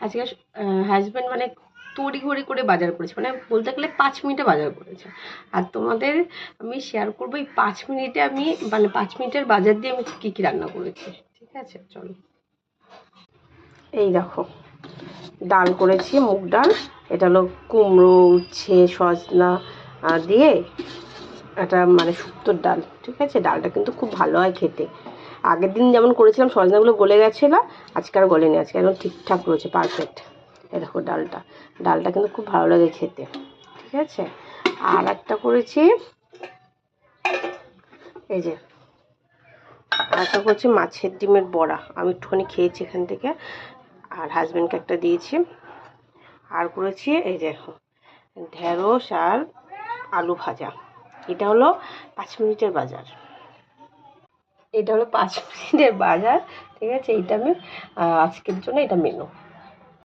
আজকে হাজব্যান্ড মানে তড়িঘড়ি করে বাজার করেছে, মানে বলতে গেলে 5 মিনিটে বাজার করেছে। আর তোমাদের আমি শেয়ার করবো এই 5 মিনিটে আমি মানে 5 মিনিটের বাজার দিয়ে আমি কী কী রান্না করেছি। ঠিক আছে, চলো। এই দেখো, ডাল করেছি, মুগ ডাল। এটা হলো কুমড়ো, উচ্ছে, সজনা দিয়ে একটা মানে শুক্তোর ডাল। ঠিক আছে, ডালটা কিন্তু খুব ভালো হয় খেতে। আগের দিন যেমন করেছিলাম সজনাগুলো গলে গেছিলো, আজকে আর গলেনি, আজকে একদম ঠিকঠাক রয়েছে, পারফেক্ট। এই দেখো ডালটা কিন্তু খুব ভালো লাগে খেতে। ঠিক আছে, আর একটা করেছি, এই যে আর একটা করছি মাছের ডিমের বড়া। আমি একটুখানি খেয়েছি এখান থেকে, আর হাজব্যান্ডকে একটা দিয়েছি। আর করেছি এই দেখো ঢেঁড়স আর আলু ভাজা। এটা হলো 5 মিনিটের বাজার। এটা হলো 5 মিনিটের বাজার। ঠিক আছে, এইটা আমি আজকের জন্য এটা মেনু।